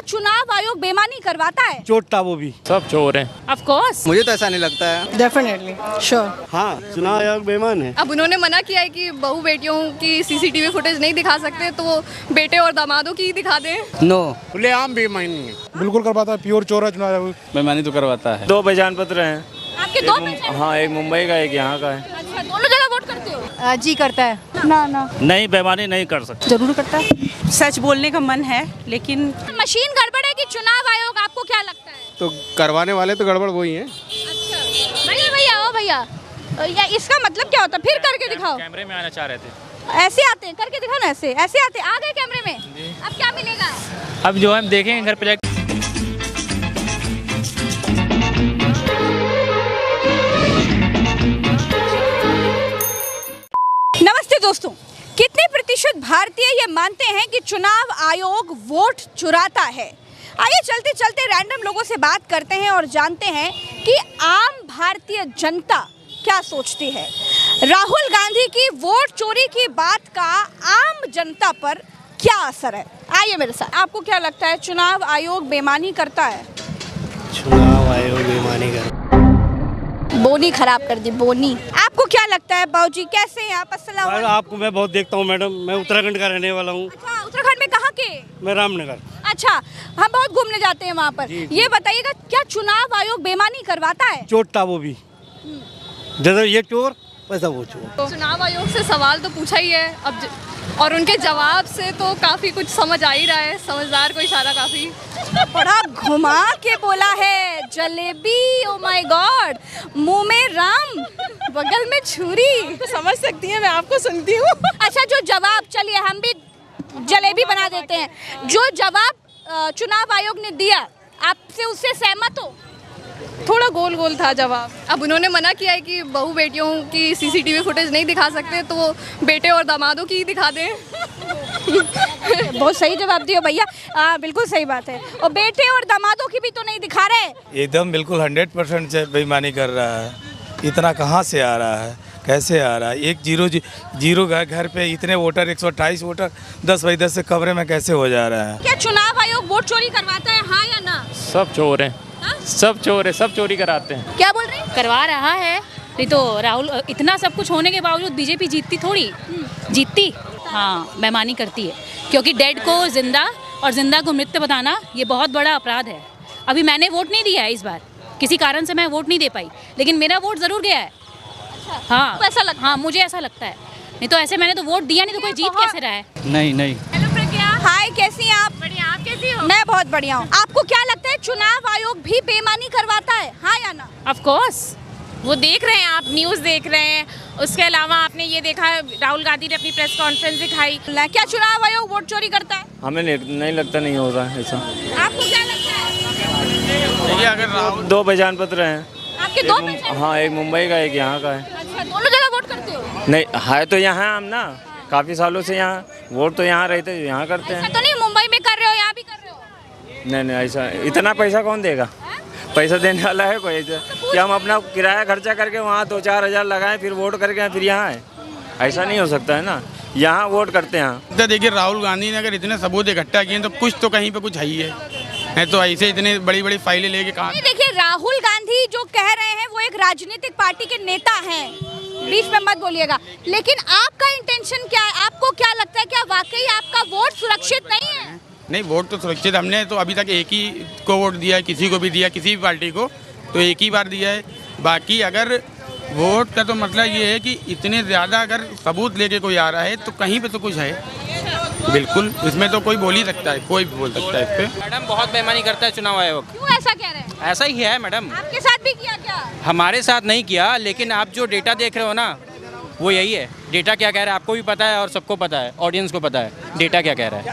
चुनाव आयोग बेईमानी करवाता है? चोटता वो भी सब चोर हैं। Of course. मुझे तो ऐसा नहीं लगता है। Definitely sure. हाँ, चुनाव आयोग बेईमान है। अब उन्होंने मना किया है कि बहू बेटियों की सीसीटीवी फुटेज नहीं दिखा सकते, तो बेटे और दामादों की दिखा दें। नो, खुलेआम बेईमानी है। बिल्कुल करवाता है, प्योर चोर है चुनाव आयोग। बेईमानी तो करवाता है। 2 पहचान पत्र हैं। आपके 2 पहचान? हाँ, एक मुंबई का एक यहाँ का है। अच्छा, दोनों जगह वोट करते हो? जी करता है ना नहीं, बेईमानी नहीं कर सकते। जरूर करता है। सच बोलने का मन है लेकिन मशीन गड़बड़ है कि चुनाव आयोग, आपको क्या लगता है? तो करवाने वाले तो गड़बड़ वही है। अच्छा भैया ओ भैया, या इसका मतलब क्या होता है? फिर करके दिखाओ। कैमरे में आना चाह रहे थे। ऐसे आते हैं, करके दिखाओ ना। ऐसे ऐसे आते हैं, आ गए कैमरे में। अब क्या मिलेगा? अब जो हम देखेंगे घर पे जाके। नमस्ते दोस्तों, कितने प्रतिशत भारतीय ये मानते हैं कि चुनाव आयोग वोट चुराता है? आइए चलते चलते रैंडम लोगों से बात करते हैं और जानते हैं कि आम भारतीय जनता क्या सोचती है। राहुल गांधी की वोट चोरी की बात का आम जनता पर क्या असर है? आइए मेरे साथ। आपको क्या लगता है, चुनाव आयोग बेईमानी करता है? चुनाव आयोग बेईमानी कर। बोनी खराब कर दी, बोनी। आपको क्या लगता है बाबूजी, कैसे हैं आप? अस्सलाम वालेकुम। आपको मैं बहुत देखता हूँ मैडम, मैं उत्तराखंड का रहने वाला हूँ। अच्छा, उत्तराखंड में कहाँ के? मैं रामनगर। अच्छा, हम बहुत घूमने जाते हैं वहाँ पर। ये बताइएगा, क्या चुनाव आयोग बेईमानी करवाता है? चोटता वो भी, जैसे ये चोर वैसा वो चोर। चुनाव आयोग से सवाल तो पूछा ही है अब और उनके जवाब से तो काफी कुछ समझ आ ही रहा है। समझदार को इशारा काफी बड़ा घुमा के बोला है। जलेबी, ओ माय गॉड, मुंह में राम, बगल में छुरी। तो समझ सकती है, मैं आपको सुनती हूँ। अच्छा, जो जवाब, चलिए हम भी जलेबी बना देते हैं। जो जवाब चुनाव आयोग ने दिया, आपसे उससे सहमत हो? थोड़ा गोल गोल था जवाब। अब उन्होंने मना किया है कि बहू बेटियों की सीसीटीवी फुटेज नहीं दिखा सकते, तो बेटे और दामादों की दिखा दें। बहुत सही जवाब दिया भैया, बिल्कुल सही बात है। और बेटे और दामादों की भी तो नहीं दिखा रहे। एकदम बिल्कुल 100% से बेईमानी कर रहा है। इतना कहाँ से आ रहा है, कैसे आ रहा है? एक जीरो घर पे इतने वोटर, 128 वोटर 10/10 से कमरे में कैसे हो जा रहा है? क्या चुनाव आयोग वोट चोरी करवाता है, हाँ या ना? सब चोर हैं। सब चोर है, सब चोरी कराते हैं। क्या बोल रहे हैं? करवा रहा है। नहीं तो राहुल, इतना सब कुछ होने के बावजूद बीजेपी जीतती थोड़ी जीतती। हाँ, बेईमानी करती है, क्योंकि डेड को जिंदा और जिंदा को मृत बताना ये बहुत बड़ा अपराध है। अभी मैंने वोट नहीं दिया है इस बार, किसी कारण से मैं वोट नहीं दे पाई, लेकिन मेरा वोट जरूर गया है। हाँ, ऐसा लगता है? हाँ, मुझे ऐसा लगता है। नहीं तो ऐसे मैंने तो वोट दिया नहीं तो कोई जीत कैसे रहा है? नहीं। हेलो प्रज्ञा, हाय, कैसी हैं आप? बढ़िया, आप कैसी हो? मैं बहुत बढ़िया हूँ। आपको क्या लगता है, चुनाव आयोग भी बेईमानी करवाता है, हाँ या ना? ऑफ कोर्स, वो देख रहे हैं, आप न्यूज़ देख रहे हैं। उसके अलावा आपने ये देखा, राहुल गांधी ने अपनी प्रेस कॉन्फ्रेंस दिखाई। क्या चुनाव आयोग वोट चोरी करता है? हमें नहीं लगता, नहीं हो रहा है ऐसा। आपको क्या लगता है? देखिए, अगर 2 पहचान पत्र हैं। आपके 2 पहचान? हाँ, एक मुंबई का एक यहाँ का है। अच्छा, दोनों जगह वोट करते हो? नहीं है तो यहाँ हम ना, काफ़ी सालों से यहाँ वोट तो यहाँ रहते, यहाँ करते ऐसा हैं। तो नहीं मुंबई में कर रहे हो, यहाँ भी कर रहे हो? नहीं, ऐसा इतना पैसा कौन देगा? पैसा देने वाला है कोई? क्या हम अपना किराया खर्चा करके वहाँ 2-4 हज़ार लगाएं, फिर वोट करके फिर यहाँ आए? ऐसा नहीं हो सकता है ना। यहाँ वोट करते हैं। देखिए, राहुल गांधी ने अगर इतने सबूत इकट्ठा किए तो कुछ तो कहीं पे कुछ है ही है। नहीं तो ऐसे इतनी बड़ी बड़ी फाइलें लेके कहाँ? देखिए, राहुल गांधी जो कह रहे हैं वो एक राजनीतिक पार्टी के नेता हैं, बीच में मत बोलिएगा। लेकिन आपका इंटेंशन क्या है? आपको क्या लगता है, क्या वाकई आपका वोट सुरक्षित नहीं है? नहीं, वोट तो सुरक्षित, हमने तो अभी तक एक ही को वोट दिया है, किसी को भी दिया, किसी भी पार्टी को तो एक ही बार दिया है। बाकी अगर वोट का तो मतलब ये है कि इतने ज़्यादा अगर सबूत लेके कोई आ रहा है तो कहीं पे तो कुछ है। बिल्कुल, इसमें तो कोई बोल ही सकता है, कोई भी बोल सकता है इस पे। मैडम, बहुत बेईमानी करता है चुनाव आयोग। क्यों ऐसा कह रहे हैं? ऐसा ही है मैडम। आपके साथ भी किया क्या? हमारे साथ नहीं किया, लेकिन आप जो डेटा देख रहे हो ना, वो यही है। डेटा क्या कह रहा है आपको भी पता है और सबको पता है, ऑडियंस को पता है डेटा क्या कह रहा है।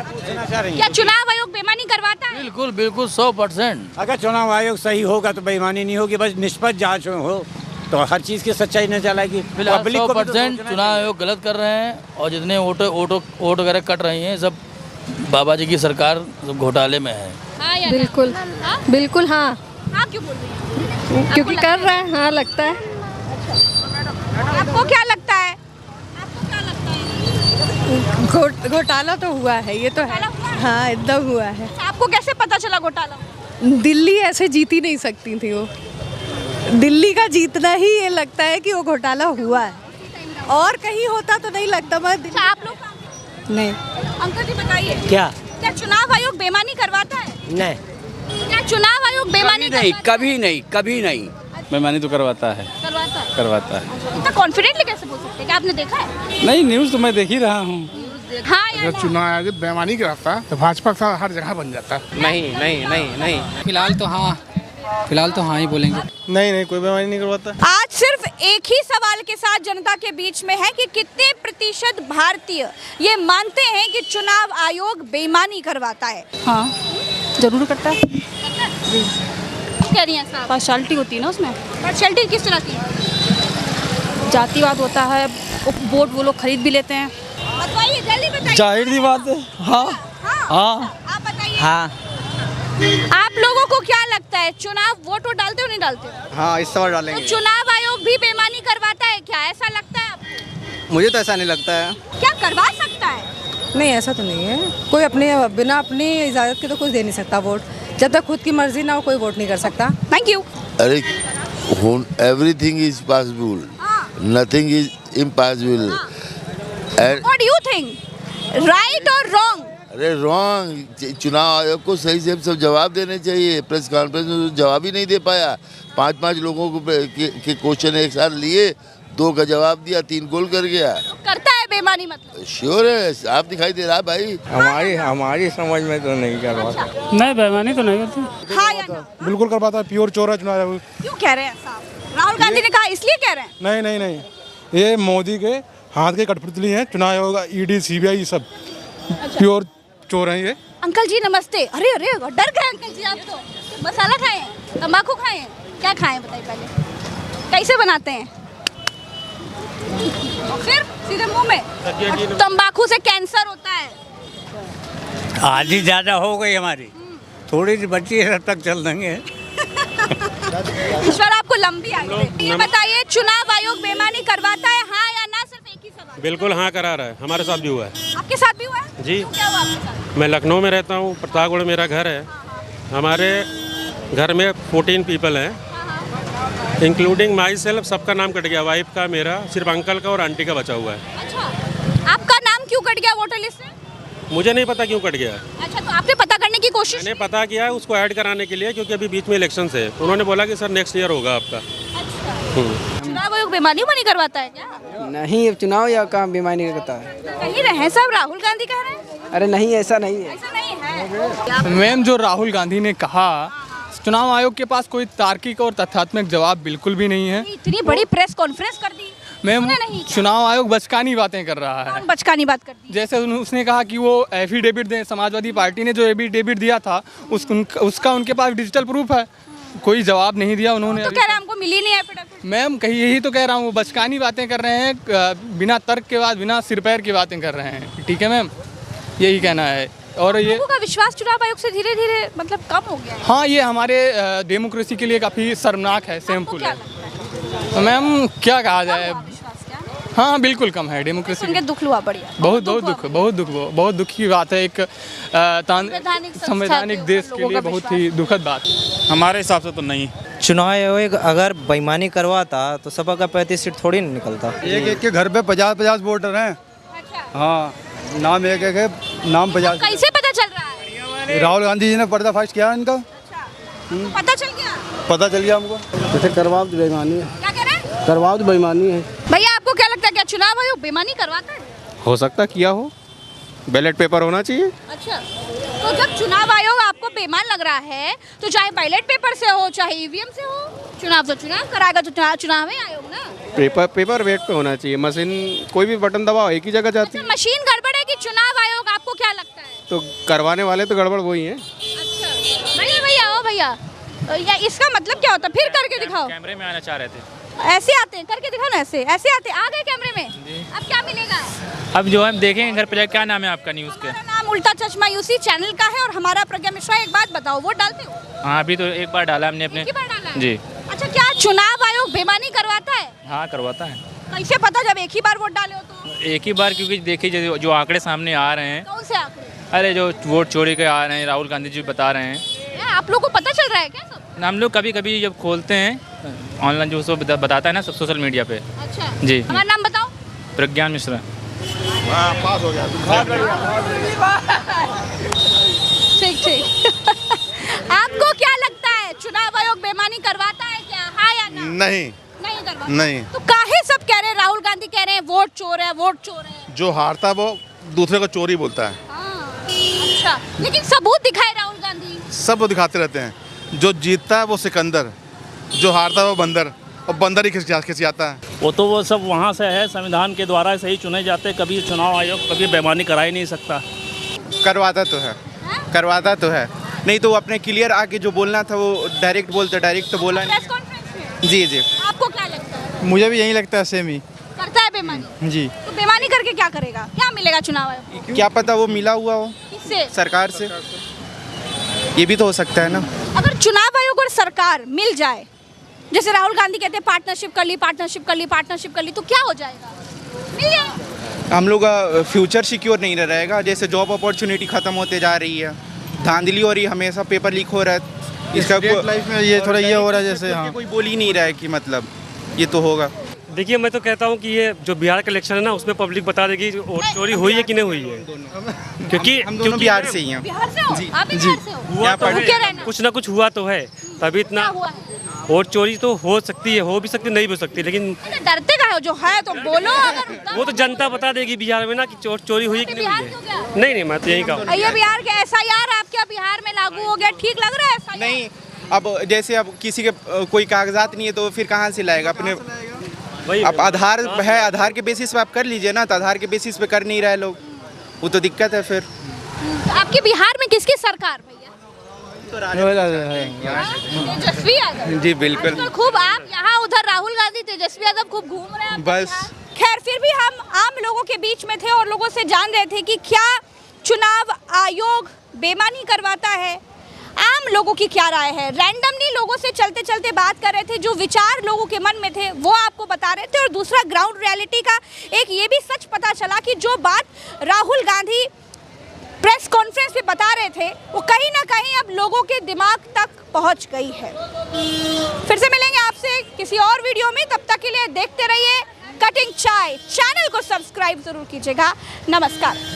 क्या चुनाव आयोग बेईमानी करवाता है? बिल्कुल 100%। अगर चुनाव आयोग सही होगा तो बेईमानी नहीं होगी, बस निष्पक्ष जांच हो तो हर चीज़ की सच्चाई न चलेगी। फिलहाल 100% चुनाव आयोग गलत कर रहे हैं और जितने वोट वगैरह कट रही हैं सब बाबा जी की सरकार सब घोटाले में है। हाँ या बिल्कुल, बिल्कुल हाँ। हाँ, क्यों बोल रही हैं? क्योंकि कर रहा है, हाँ लगता है। आपको क्या लगता है? आपको क्या लगता है? घोटाला तो हुआ है, ये तो है। घोटाला हुआ है? हाँ, एकदम हुआ है। आपको कैसे पता चला घोटाला? दिल्ली ऐसे जीत ही नहीं सकती थी वो। दिल्ली का जीतना ही ये लगता है कि वो घोटाला हुआ है, और कहीं होता तो नहीं लगता। मैं आप लोग नहीं। अंकल जी बताइए, क्या क्या चुनाव आयोग बेईमानी करवाता है? नहीं, क्या चुनाव आयोग बेईमानी करवाता है? कभी नहीं। बेईमानी तो करवाता है, करवाता है। इतना कॉन्फिडेंटली कैसे बोल सकते हैं? क्या आपने देखा है? नहीं, न्यूज़ तो मैं देख ही रहा हूँ। हाँ या ना? चुनाव आयोग बेईमानी कराता तो भाजपा का हर जगह बन जाता। नहीं। फिलहाल तो हाँ ही बोलेंगे। नहीं, कोई बेईमानी नहीं करवाता। आज सिर्फ एक ही सवाल के साथ जनता के बीच में है कि कितने प्रतिशत भारतीय ये मानते हैं कि चुनाव आयोग बेईमानी करवाता है? हाँ, जरूर करता है। कह रही हैं साहब, पार्शलिटी होती है ना उसमें, पार्शियलिटी किस तरह की? जातिवाद होता है, वोट वो लोग खरीद भी लेते हैं। बताइए, जल्दी बताइए। जाहिर सी बात है। हाँ। आप बताइए। आप लोगों को क्या लगता है, चुनाव वोट डालते हो नहीं डालते हो? हाँ, इस सवाल तो डालेंगे। चुनाव आयोग भी बेईमानी करवाता है क्या? ऐसा लगता है आपको? मुझे तो ऐसा नहीं लगता है। क्या करवा सकता है? नहीं, ऐसा तो नहीं है। कोई बिना अपनी इजाज़त के तो कुछ दे नहीं सकता वोट। जब तक खुद की मर्जी ना हो कोई वोट नहीं कर सकता। Thank you. अरे everything is possible, nothing is impossible. What do you think, right और रॉन्ग? अरे रॉन्ग। चुनाव आयोग को सही से सब जवाब देने चाहिए। प्रेस कॉन्फ्रेंस में तो जवाब ही नहीं दे पाया। 5 लोगों को के क्वेश्चन एक साथ लिए, 2 का जवाब दिया, 3 गोल कर गया। करता है बेईमानी मतलब? श्योर है, आप दिखाई दे रहा है भाई। हमारी समझ में तो नहीं करवाता। नहीं, बेईमानी तो नहीं करती। हाँ या ना? बिल्कुल करवाता है, प्योर चोर है चुनाव आयोग। क्यों कह रहे हैं साहब? राहुल गांधी ने कहा इसलिए कह रहे हैं? नहीं, ये मोदी के हाथ के कठपुतली हैं। चुनाव आयोग, ईडी, सीबीआई सब प्योर चोर हैं ये। अंकल जी नमस्ते। अरे डर गए अंकल जी आप तो। मसाला खाए, तंबाकू खाए, क्या खाए बताइए पहले, कैसे बनाते हैं? फिर सीधे मुंह में। तंबाकू से कैंसर होता है। आधी ज्यादा हो गई हमारी, थोड़ी सी बची है, तब तक चल देंगे। ईश्वर आपको लंबी आयु दे। ये बताइए, चुनाव आयोग बेईमानी करवाता है, हाँ या ना? सिर्फ एक ही सवाल। बिल्कुल हाँ करा रहा है, हमारे साथ भी हुआ है। आपके साथ भी हुआ है? जी। तो क्या हुआ आपके साथ? मैं लखनऊ में रहता हूँ, प्रतापगढ़ मेरा घर है। हमारे घर में 14 पीपल हैं, इंक्लूडिंग माई सेल्फ। सबका नाम कट गया, वाइफ का, मेरा, सिर्फ अंकल का और आंटी का बचा हुआ है। अच्छा, आपका नाम क्यों कट गया वोटर लिस्ट से? मुझे नहीं पता क्यों कट गया। अच्छा, तो आपने पता करने की कोशिश? मैंने पता किया उसको ऐड कराने के लिए, क्योंकि अभी बीच में इलेक्शन है। उन्होंने बोला कि सर नेक्स्ट ईयर होगा आपका। चुनाव आयोग बेईमानी करवाता है क्या? नहीं, चुनाव या काम बेईमानी करता है। कहीं रहे सब राहुल गांधी कह रहे हैं? अरे नहीं, ऐसा नहीं है। ऐसा नहीं है। मैम, जो राहुल गांधी ने कहा, चुनाव आयोग के पास कोई तार्किक और तथ्यात्मक जवाब बिल्कुल भी नहीं है। इतनी बड़ी प्रेस कॉन्फ्रेंस कर दी मैम। चुनाव आयोग बचकानी बातें कर रहा है। कौन बचकानी बात कर दी? जैसे उसने कहा कि वो एफिडेविट दें। समाजवादी पार्टी ने जो एफिडेविट दिया था उसका उनके पास डिजिटल प्रूफ है। कोई जवाब नहीं दिया उन्होंने। तो कह रहे हैं हमको मिली नहीं एफिडेविट। मैम, कहीं यही तो कह रहा हूँ, वो बचकानी बातें कर रहे हैं, बिना तर्क के बाद, बिना सिर पैर की बातें कर रहे हैं। ठीक है मैम, यही कहना है। और ये लोगों का विश्वास चुनाव आयोग से धीरे धीरे मतलब कम हो गया है। हाँ, ये हमारे डेमोक्रेसी के लिए काफ़ी शर्मनाक है, शेमफुल है। तो मैम क्या कहा जाए, हाँ बिल्कुल कम है डेमोक्रेसी। उनके दुख हुआ बढ़िया। बहुत दुख की बात है। एक संवैधानिक देश के लिए बहुत ही दुखद बात। हमारे हिसाब से तो नहीं। चुनाव आयोग अगर बेईमानी करवाता तो सपा का 35 सीट थोड़ी निकलता। एक के घर पे 50 वोटर हैं। हाँ, नाम एक है, नाम 50। कैसे पता चल रहा है? राहुल गांधी जी ने पर्दाफाश किया इनका। पता चल गया? पता चल गया हमको। जैसे करवाओ तो बेईमानी है। क्या कह रहे हैं? करवाओ तो बेईमानी है। भैया आपको क्या लगता है, क्या चुनाव आयोग बेईमानी करवाता है? हो सकता किया हो, बैलेट पेपर होना चाहिए। अच्छा, तो जब चुनाव आयोग आपको बेईमान लग रहा है, तो चाहे बैलेट पेपर से हो, चाहे ईवीएम से हो, चुनाव तो चुनाव कराएगा, तो चुनाव है आयोग ना। पेपर वेट पे होना चाहिए। मशीन कोई भी बटन दबाओ एक ही जगह जाती है। मशीन गड़बड़ है कि चुनाव आयोग, आपको क्या लगता है? तो करवाने वाले तो गड़बड़ वही है। अच्छा, भैया भैया, या इसका मतलब क्या होता है? फिर करके दिखाओ। कैमरे में आना चाह रहे थे। ऐसे आते हैं, करके दिखाओ ना। ऐसे आते, आ गए कैमरे में। अब क्या मिलेगा? अब जो हम देखेंगे घर पे, क्या नाम है आपका न्यूज़ के? हमारा नाम उल्टा चश्मा यूसी चैनल का है, और हमारा प्रज्ञा मिश्रा। एक बात बताओ, वोट डालते हो? हाँ, अभी तो एक बार डाला हमने अपने। एक ही बार डाला है? जी। अच्छा, क्या चुनाव आयोग बेईमानी करवाता है? हाँ, करवाता है। कैसे पता जब एक ही बार वोट डाले हो तो? एक ही बार, क्योंकि देखिए जो आंकड़े सामने आ रहे हैं। कौन से आंकड़े? अरे जो वोट चोरी के आ रहे हैं, राहुल गांधी जी बता रहे हैं। आप लोग को पता चल रहा है क्या सब? हम लोग कभी कभी जब खोलते हैं ऑनलाइन, जो उसको बताता है ना सब सोशल मीडिया पे। अच्छा जी। हमारा नाम बताओ। प्रज्ञान मिश्रा। पास हो गया। ठीक आपको क्या लगता है चुनाव आयोग बेईमानी करवाता है क्या, हाँ या ना? नहीं करवाता। नहीं। तो काहे सब कह रहे हैं, राहुल गांधी कह रहे हैं वोट चोर है, वोट चोर है। जो हारता है वो दूसरे को चोरी बोलता है। अच्छा, लेकिन सबूत दिखाए राहुल गांधी। सब वो दिखाते रहते हैं। जो जीतता है वो सिकंदर, जो हारता है वो बंदर, और बंदर ही खिसियाता है। वो सब वहाँ से है, संविधान के द्वारा से ही चुने जाते। कभी चुनाव आयोग कभी बेईमानी करा ही नहीं सकता। करवाता तो है, करवाता तो है। नहीं तो अपने क्लियर आके जो बोलना था वो डायरेक्ट बोलते, डायरेक्ट तो बोला नहीं। जी जी। आपको क्या लगता है? मुझे भी यही लगता है, सेम ही करता है बेईमानी। जी। तो बेईमानी करके क्या करेगा, क्या मिलेगा चुनाव आयोग? क्या पता वो मिला हुआ हो किससे? सरकार से, ये भी तो हो सकता है ना। अगर चुनाव आयोग और सरकार मिल जाए, जैसे राहुल गांधी कहते हैं पार्टनरशिप कर ली, पार्टनरशिप कर ली, पार्टनरशिप कर ली, तो क्या हो जाएगा? मिल जाए। हम लोग का फ्यूचर सिक्योर नहीं रहेगा। जैसे जॉब अपॉर्चुनिटी खत्म होते जा रही है, धांधली हो रही है, हमेशा पेपर लीक हो रहा है। इसका लाइफ में ये थोड़ा ये हो रहा है जैसे, हाँ कोई बोल ही नहीं रहा है कि मतलब ये तो होगा। देखिए मैं तो कहता हूँ कि ये जो बिहार का इलेक्शन है ना, उसमें पब्लिक बता देगी वोट चोरी हुई है कि नहीं हुई है। क्योंकि हम दोनों बिहार से ही हैं। बिहार से हो? आप भी बिहार से हो? हुआ तो भूखे है, रहना। कुछ ना कुछ हुआ तो है, तभी इतना। वोट चोरी तो हो सकती है, हो भी सकती है, नहीं भी हो सकती, लेकिन डरते का हो, जो है तो बोलो। अगर वो तो जनता बता देगी बिहार में ना कि चोरी हुई है कि नहीं हुई है। नहीं मैं तो यही कहूँ। ये बिहार के SIR आपके बिहार में लागू हो गया, ठीक लग रहा है SIR? नहीं, अब जैसे अब किसी के कोई कागजात नहीं है तो फिर कहाँ से लाएगा अपने? अब आधार है, आधार के बेसिस पे आप कर लीजिए ना, तो आधार के बेसिस पे कर नहीं रहे लोग, वो तो दिक्कत है फिर। तो आपके बिहार में किसकी सरकार भैया? तेजस्वी यादव। जी बिल्कुल। आजकल खूब आप यहाँ उधर राहुल गांधी, तेजस्वी यादव खूब घूम रहे हैं बस। खैर फिर भी हम आम लोगों के बीच में थे और लोगों से जान रहे थे कि क्या चुनाव आयोग बेईमानी करवाता है, आम लोगों की क्या राय है। रैंडमली लोगों से चलते चलते बात कर रहे थे, जो विचार लोगों के मन में थे वो आपको बता रहे थे। और दूसरा ग्राउंड रियलिटी का एक ये भी सच पता चला कि जो बात राहुल गांधी प्रेस कॉन्फ्रेंस पे बता रहे थे वो कहीं ना कहीं अब लोगों के दिमाग तक पहुंच गई है। फिर से मिलेंगे आपसे किसी और वीडियो में, तब तक के लिए देखते रहिए कटिंग चाय। चैनल को सब्सक्राइब जरूर कीजिएगा। नमस्कार।